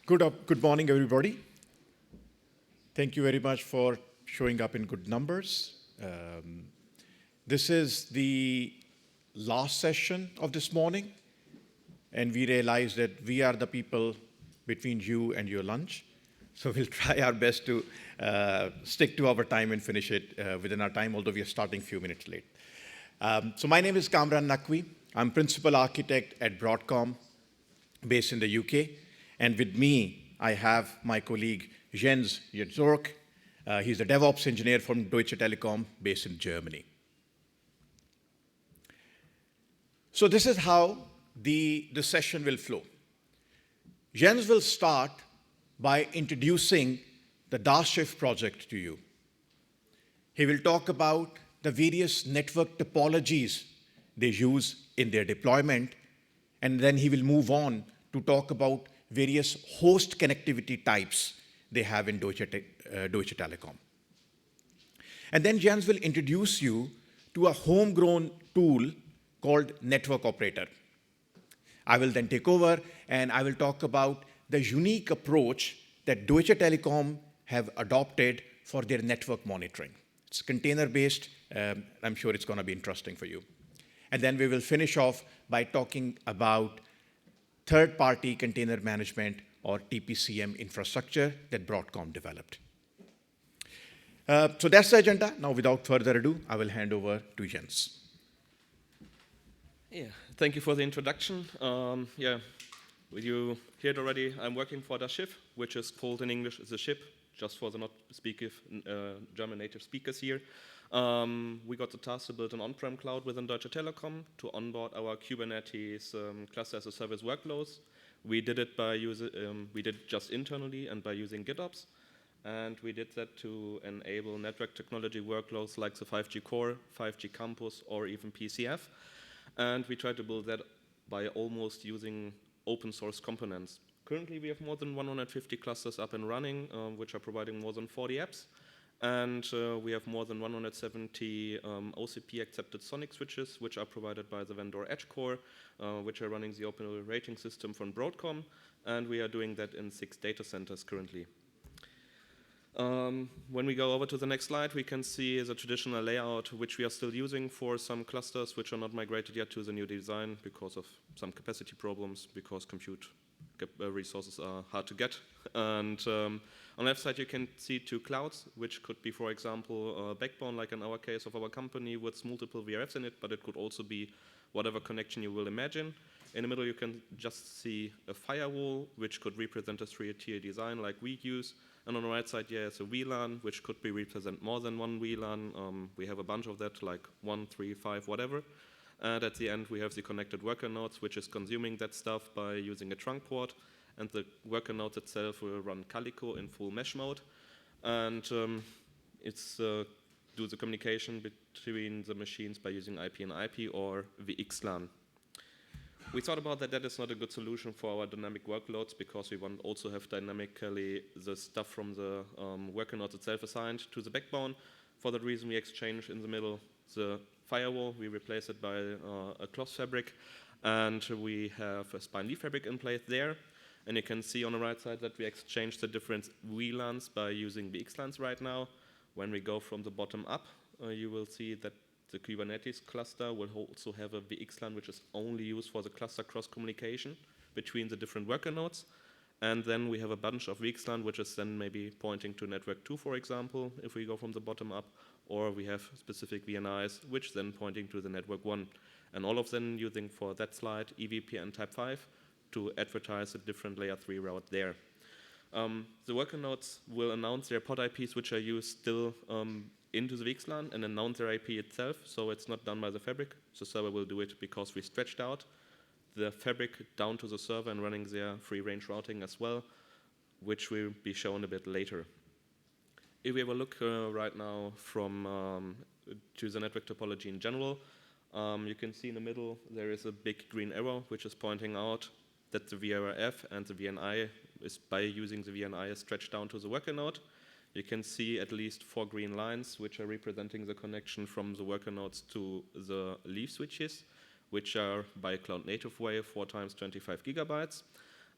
Good morning, everybody. Thank you very much for showing up in good numbers. This is the last session of this morning, and we realize that we are the people between you and your lunch. So we'll try our best to stick to our time and finish it within our time, although we are starting a few minutes late. So my name is Kamran Naqvi. I'm principal architect at Broadcom, based in the UK. And with me, I have my colleague, Jetzork. He's a DevOps engineer from Deutsche Telekom, based in Germany. So this is how the session will flow. Jens will start by introducing the Darshift project to you. He will talk about the various network topologies they use in their deployment, and then he will move on to talk about various host connectivity types they have in Deutsche Telekom. And then Jens will introduce you to a homegrown tool called Network Operator. I will then take over, and I will talk about the unique approach that Deutsche Telekom have adopted for their network monitoring. It's container-based. I'm sure it's going to be interesting for you. And then we will finish off by talking about third-party container management, or TPCM infrastructure that Broadcom developed. So that's the agenda. Now, without further ado, I will hand over to Jens. Yeah, thank you for the introduction. You heard already, I'm working for Darshift, which is called in English the ship, just for the not German native speakers here. We got the task to build an on-prem cloud within Deutsche Telekom to onboard our Kubernetes cluster as a service workloads. We did it just internally and by using GitOps. And we did that to enable network technology workloads like the 5G core, 5G campus, or even PCF. And we tried to build that by almost using open source components. Currently, we have more than 150 clusters up and running, which are providing more than 40 apps. And we have more than 170 OCP-accepted Sonic switches, which are provided by the vendor EdgeCore, which are running the open operating system from Broadcom. And we are doing that in 6 data centers currently. When we go over to the next slide, we can see the traditional layout, which we are still using for some clusters, which are not migrated yet to the new design because of some capacity problems, because compute resources are hard to get. And on the left side, you can see 2 clouds, which could be, for example, a backbone, like in our case of our company, with multiple VRFs in it, but it could also be whatever connection you will imagine. In the middle, you can just see a firewall, which could represent a 3-tier design like we use. And on the right side, there's a VLAN, which could be represent more than one VLAN. We have a bunch of that, like 1, 3, 5, whatever. And at the end, we have the connected worker nodes, which is consuming that stuff by using a trunk port. And the worker node itself will run Calico in full mesh mode. And it's do the communication between the machines by using IP and IP or VXLAN. We thought about that is not a good solution for our dynamic workloads because we want also have dynamically the stuff from the worker nodes itself assigned to the backbone. For that reason, we exchange in the middle the firewall. We replace it by a cloth fabric, and we have a spine leaf fabric in place there. And you can see on the right side that we exchange the different VLANs by using VXLANs right now. When we go from the bottom up, you will see that the Kubernetes cluster will also have a VXLAN, which is only used for the cluster cross-communication between the different worker nodes. And then we have a bunch of VXLAN, which is then maybe pointing to network 2, for example, if we go from the bottom up. Or we have specific VNIs, which then pointing to the network 1. And all of them using for that slide EVPN type 5 to advertise a different layer 3 route there. The worker nodes will announce their pod IPs, which are used still into the VXLAN, and announce their IP itself, so it's not done by the fabric. The server will do it because we stretched out the fabric down to the server and running their free-range routing as well, which will be shown a bit later. If we have a look right now from to the network topology in general, you can see in the middle there is a big green arrow, which is pointing out that the VRF and the VNI is by using the VNI is stretched down to the worker node. You can see at least 4 green lines, which are representing the connection from the worker nodes to the leaf switches, which are by cloud native way 4 times 25 gigabytes.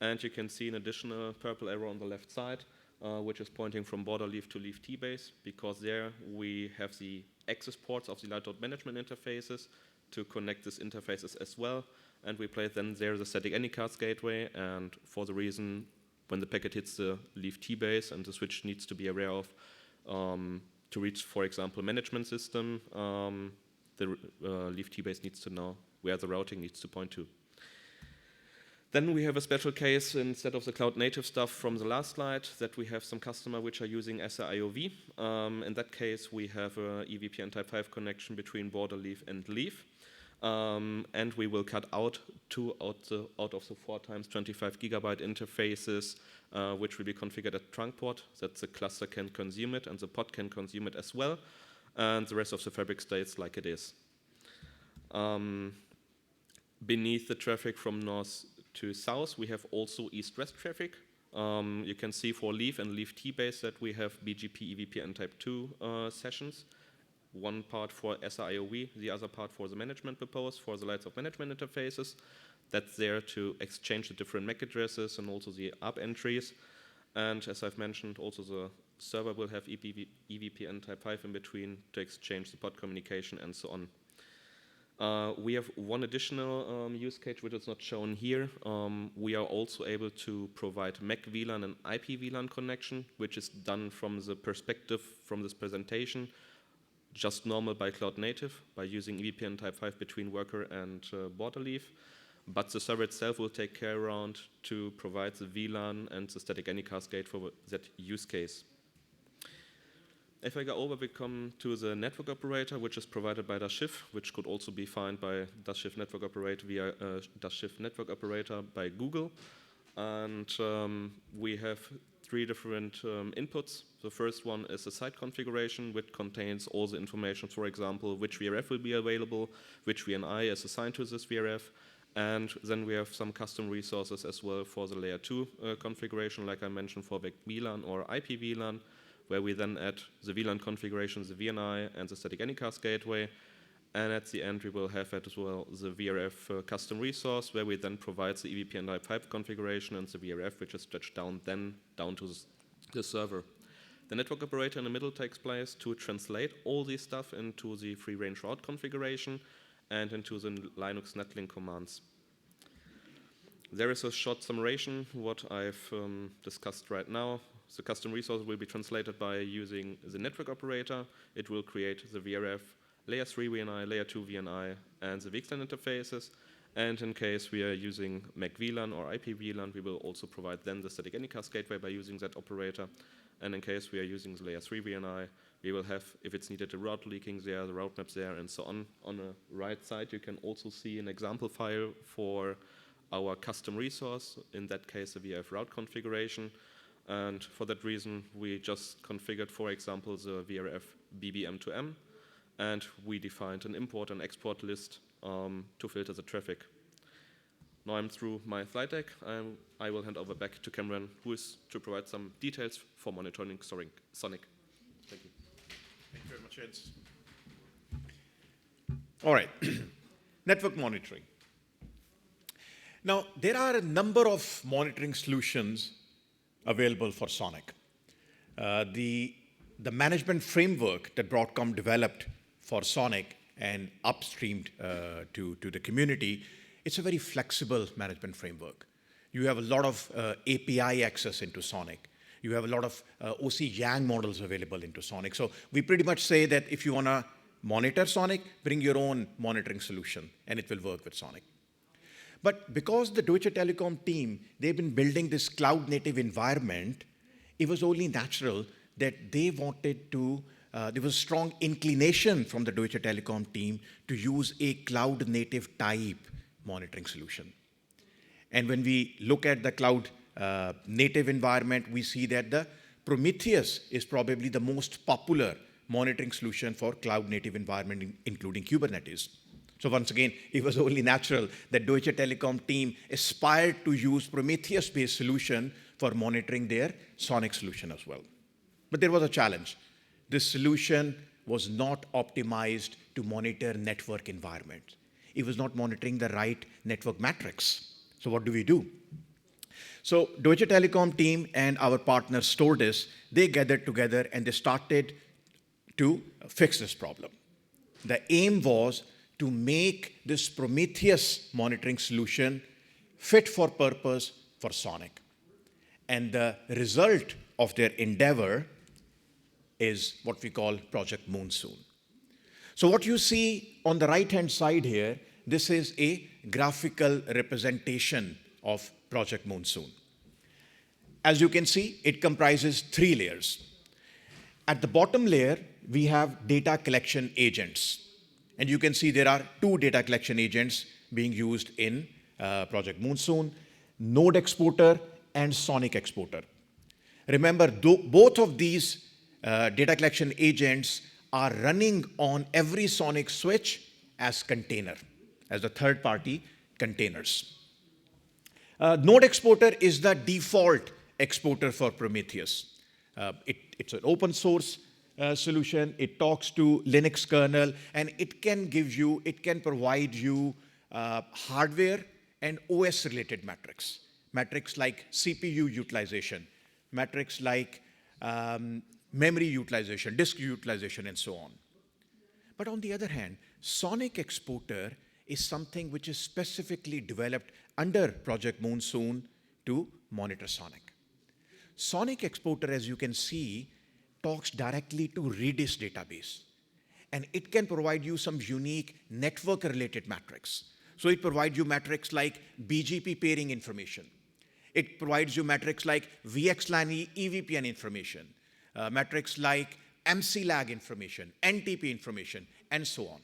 And you can see an additional purple arrow on the left side, which is pointing from border leaf to leaf T-base, because there we have the access ports of the light load management interfaces to connect these interfaces as well. And we place then there the static anycast gateway, and for the reason when the packet hits the leaf T-base and the switch needs to be aware of to reach, for example, management system, the leaf T-base needs to know where the routing needs to point to. Then we have a special case instead of the cloud native stuff from the last slide, that we have some customer which are using SRIOV. In that case, we have a EVPN type 5 connection between border leaf and leaf. And we will cut out two out of the 4 times 25 gigabyte interfaces, which will be configured at trunk port, that the cluster can consume it and the pod can consume it as well. And the rest of the fabric stays like it is. Beneath the traffic from north to south, we have also east-west traffic. You can see for leaf and leaf T-base that we have BGP EVPN type 2 sessions. One part for SRIOV, the other part for the management purpose, for the lights of management interfaces. That's there to exchange the different MAC addresses and also the ARP entries. And as I've mentioned, also the server will have EVPN type 5 in between to exchange the pod communication and so on. We have one additional use case which is not shown here. We are also able to provide MAC VLAN and IP VLAN connection, which is done from the perspective from this presentation, just normal by cloud native, by using EVPN type 5 between worker and border leaf. But the server itself will take care around to provide the VLAN and the static anycast gate for that use case. If I go over, we come to the network operator, which is provided by DASHIF, which could also be found by DASHIF network operator via DASHIF network operator by Google. And we have 3 different inputs. The first one is a site configuration, which contains all the information, for example, which VRF will be available, which VNI is assigned to this VRF. And then we have some custom resources as well for the layer 2 configuration, like I mentioned, for VLAN or IP VLAN, where we then add the VLAN configuration, the VNI, and the static anycast gateway. And at the end, we will have as well the VRF custom resource, where we then provide the EVPN type 5 configuration and the VRF, which is stretched down to the server. The network operator in the middle takes place to translate all this stuff into the free-range route configuration and into the Linux netlink commands. There is a short summation, what I've discussed right now. The custom resource will be translated by using the network operator. It will create the VRF, layer 3 VNI, layer 2 VNI, and the VXLAN interfaces. And in case we are using MAC VLAN or IP VLAN, we will also provide then the static anycast gateway by using that operator. And in case we are using the layer 3 VNI, we will have, if it's needed, the route leaking there, the route maps there, and so on. On the right side, you can also see an example file for our custom resource, in that case, the VRF route configuration. And for that reason, we just configured, for example, the VRF BBM2M, and we defined an import and export list to filter the traffic. Now I'm through my slide deck. I will hand over back to Kamran, who is to provide some details for monitoring Sonic. Thank you. Thank you very much, Jens. All right, network monitoring. Now, there are a number of monitoring solutions available for Sonic. The management framework that Broadcom developed for Sonic and upstreamed to the community, it's a very flexible management framework. You have a lot of API access into Sonic. You have a lot of OC YANG models available into Sonic. So we pretty much say that if you want to monitor Sonic, bring your own monitoring solution, and it will work with Sonic. But because the Deutsche Telekom team, they've been building this cloud-native environment, it was only natural that they wanted to, there was a strong inclination from the Deutsche Telekom team to use a cloud-native type monitoring solution. And when we look at the cloud-native environment, we see that the Prometheus is probably the most popular monitoring solution for cloud-native environment, including Kubernetes. So once again, it was only natural that Deutsche Telekom team aspired to use Prometheus-based solution for monitoring their Sonic solution as well. But there was a challenge. This solution was not optimized to monitor network environments. It was not monitoring the right network metrics. So what do? So Deutsche Telekom team and our partner Stordis, they gathered together and they started to fix this problem. The aim was to make this Prometheus monitoring solution fit for purpose for Sonic. And the result of their endeavor is what we call Project Monsoon. So what you see on the right-hand side here, this is a graphical representation of Project Monsoon. As you can see, it comprises 3 layers. At the bottom layer, we have data collection agents. And you can see there are 2 data collection agents being used in Project Monsoon, Node Exporter and Sonic Exporter. Remember, both of these data collection agents are running on every Sonic switch as container, as the third-party containers. Node Exporter is the default exporter for Prometheus. It's an open source solution. It talks to Linux kernel, and it can provide you hardware and OS-related metrics. Metrics like CPU utilization, metrics like memory utilization, disk utilization, and so on. But on the other hand, Sonic Exporter is something which is specifically developed under Project Monsoon to monitor Sonic. Sonic Exporter, as you can see, talks directly to Redis database. And it can provide you some unique network-related metrics. So it provides you metrics like BGP pairing information. It provides you metrics like VXLAN EVPN information, metrics like MC lag information, NTP information, and so on.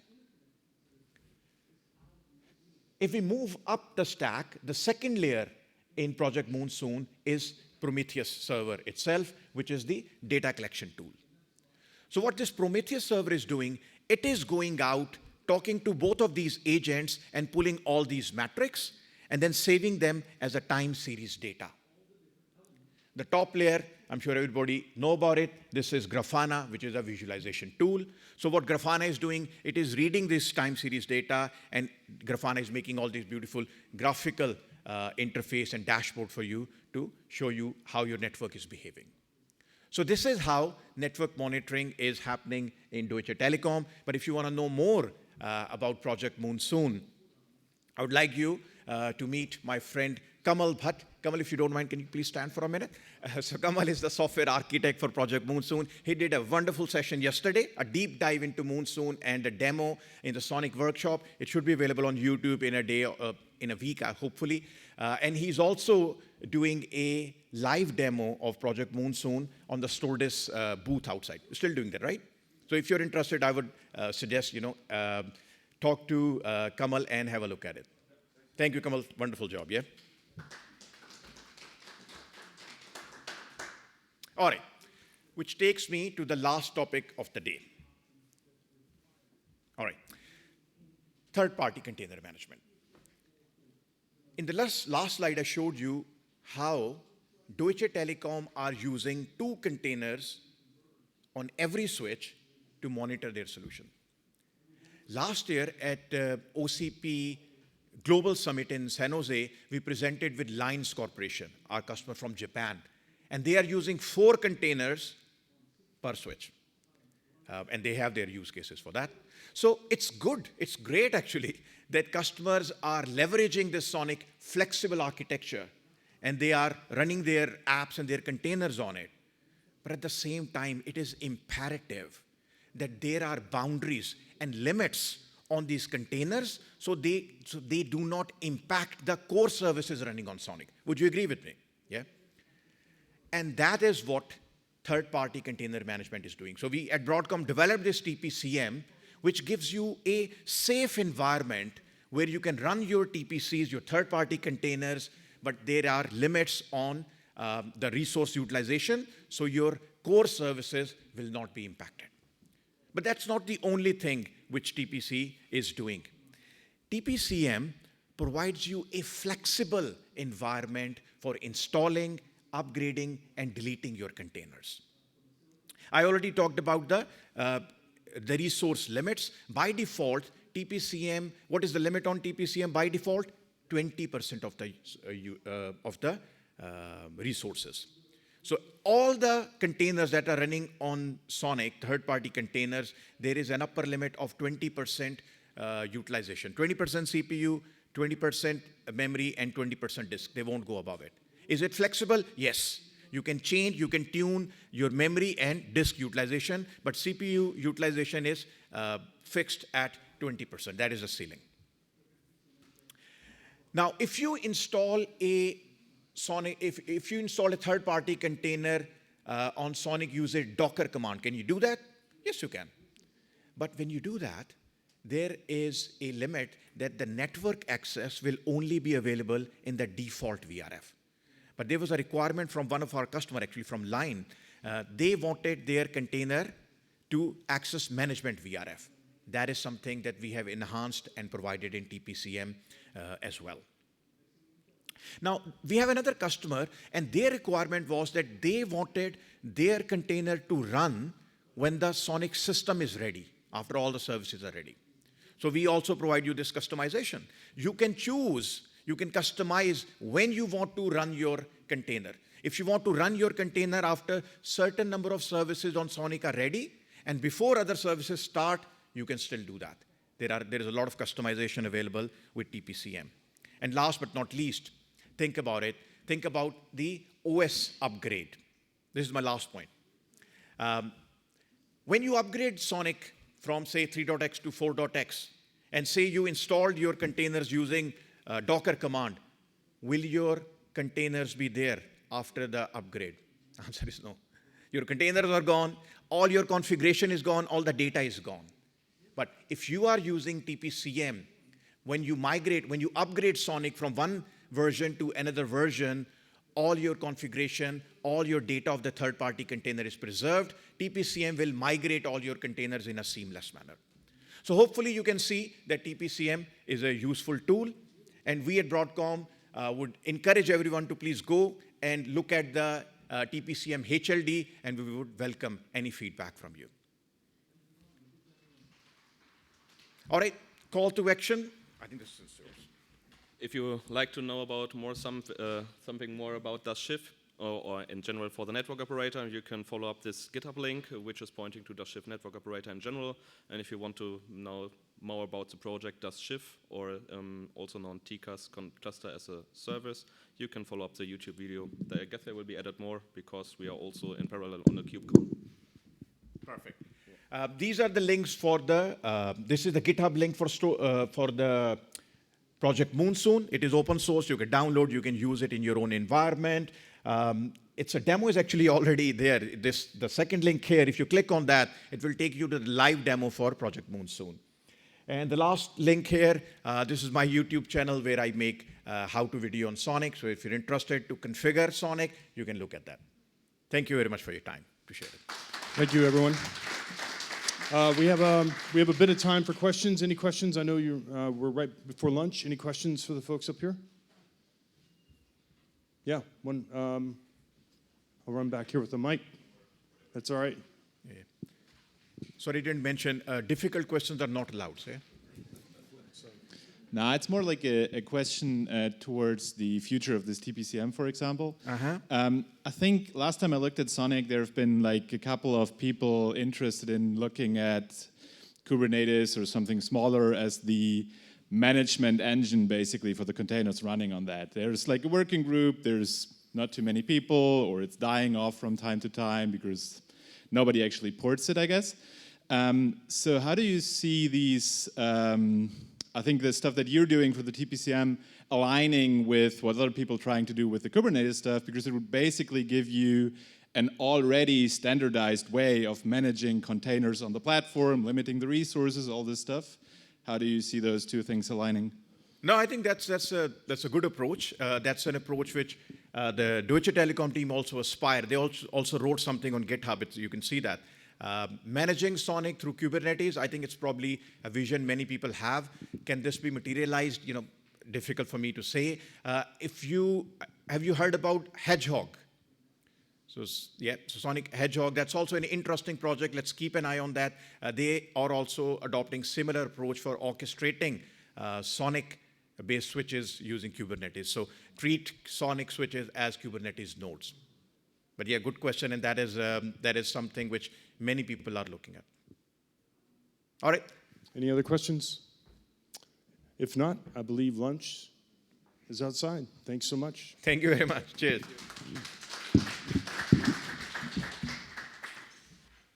If we move up the stack, the second layer in Project Monsoon is Prometheus server itself, which is the data collection tool. So what this Prometheus server is doing, it is going out, talking to both of these agents and pulling all these metrics, and then saving them as a time series data. The top layer, I'm sure everybody know about it. This is Grafana, which is a visualization tool. So what Grafana is doing, it is reading this time series data, and Grafana is making all these beautiful graphical interface and dashboard for you to show you how your network is behaving. So this is how network monitoring is happening in Deutsche Telekom. But if you want to know more about Project Monsoon, I would like you to meet my friend Kamal Bhatt. Kamal, if you don't mind, can you please stand for a minute? So Kamal is the software architect for Project Monsoon. He did a wonderful session yesterday, a deep dive into Monsoon and a demo in the Sonic workshop. It should be available on YouTube in a day, in a week, hopefully. And he's also doing a live demo of Project Monsoon on the Stordis booth outside. You're still doing that, right? So if you're interested, I would suggest, talk to Kamal and have a look at it. Thank you, Kamal. Wonderful job, yeah? All right, which takes me to the last topic of the day. All right, third-party container management. In the last slide, I showed you how Deutsche Telekom are using 2 containers on every switch to monitor their solution. Last year at OCP Global Summit in San Jose, we presented with Lines Corporation, our customer from Japan. And they are using 4 containers per switch. And they have their use cases for that. So it's good, it's great actually, that customers are leveraging this Sonic flexible architecture and they are running their apps and their containers on it. But at the same time, it is imperative that there are boundaries and limits on these containers so they do not impact the core services running on Sonic. Would you agree with me? Yeah? And that is what third-party container management is doing. So we at Broadcom developed this TPCM, which gives you a safe environment where you can run your TPCs, your third-party containers, but there are limits on the resource utilization, so your core services will not be impacted. But that's not the only thing which TPC is doing. TPCM provides you a flexible environment for installing, upgrading, and deleting your containers. I already talked about the resource limits. By default, what is the limit on TPCM by default? 20% of the resources. So all the containers that are running on Sonic, third-party containers, there is an upper limit of 20% utilization. 20% CPU, 20% memory, and 20% disk. They won't go above it. Is it flexible? Yes. You can change, you can tune your memory and disk utilization, but CPU utilization is fixed at 20%. That is the ceiling. Now, if you install a Sonic, if you install a third-party container on Sonic, use a Docker command. Can you do that? Yes, you can. But when you do that, there is a limit that the network access will only be available in the default VRF. But there was a requirement from one of our customers, actually from Line. They wanted their container to access management VRF. That is something that we have enhanced and provided in TPCM as well. Now, we have another customer, and their requirement was that they wanted their container to run when the Sonic system is ready, after all the services are ready. So we also provide you this customization. You can choose, you can customize when you want to run your container. If you want to run your container after certain number of services on Sonic are ready, and before other services start, you can still do that. There is a lot of customization available with TPCM. And last but not least, think about it. Think about the OS upgrade. This is my last point. When you upgrade Sonic from, say, 3.x to 4.x, and say you installed your containers using Docker command, will your containers be there after the upgrade? The answer is no. Your containers are gone, all your configuration is gone, all the data is gone. But if you are using TPCM, when you upgrade Sonic from one version to another version, all your configuration, all your data of the third-party container is preserved. TPCM will migrate all your containers in a seamless manner. So hopefully you can see that TPCM is a useful tool, and we at Broadcom would encourage everyone to please go and look at the TPCM HLD, and we would welcome any feedback from you. All right, call to action. I think this is yours. If you would like to know about something more about Das Schiff, or in general for the network operator, you can follow up this GitHub link, which is pointing to Das Schiff network operator in general. And if you want to know more about the project Das Schiff, or also known TCAS cluster as a service, you can follow up the YouTube video. I guess there will be added more because we are also in parallel on the KubeCon. Perfect. These are the links for the, this is the GitHub link for the project Monsoon. It is open source. You can download, you can use it in your own environment. Its a demo is actually already there. The second link here, if you click on that, it will take you to the live demo for project Monsoon. And the last link here, this is my YouTube channel where I make how-to video on Sonic. So if you're interested to configure Sonic, you can look at that. Thank you very much for your time. Appreciate it. Thank you, everyone. We have a bit of time for questions. Any questions? I know we're right before lunch. Any questions for the folks up here? Yeah, one. I'll run back here with the mic. That's all right. Yeah. Sorry, didn't mention difficult questions are not allowed. Say. No, it's more like a question towards the future of this TPCM, for example. I think last time I looked at Sonic, there have been like a couple of people interested in looking at Kubernetes or something smaller as the management engine, basically, for the containers running on that. There's like a working group, there's not too many people, or it's dying off from time to time because nobody actually ports it, I guess. So how do you see these... I think the stuff that you're doing for the TPCM aligning with what other people are trying to do with the Kubernetes stuff, because it would basically give you an already standardized way of managing containers on the platform, limiting the resources, all this stuff. How do you see those two things aligning? No, I think that's a good approach. That's an approach which the Deutsche Telekom team also aspired. They also wrote something on GitHub. You can see that. Managing Sonic through Kubernetes, I think it's probably a vision many people have. Can this be materialized? You know, difficult for me to say. Have you heard about Hedgehog? So Sonic Hedgehog, that's also an interesting project. Let's keep an eye on that. They are also adopting similar approach for orchestrating Sonic base switches using Kubernetes. So treat Sonic switches as Kubernetes nodes. But yeah, good question, and that is something which many people are looking at. All right. Any other questions? If not, I believe lunch is outside. Thanks so much. Thank you very much. Cheers.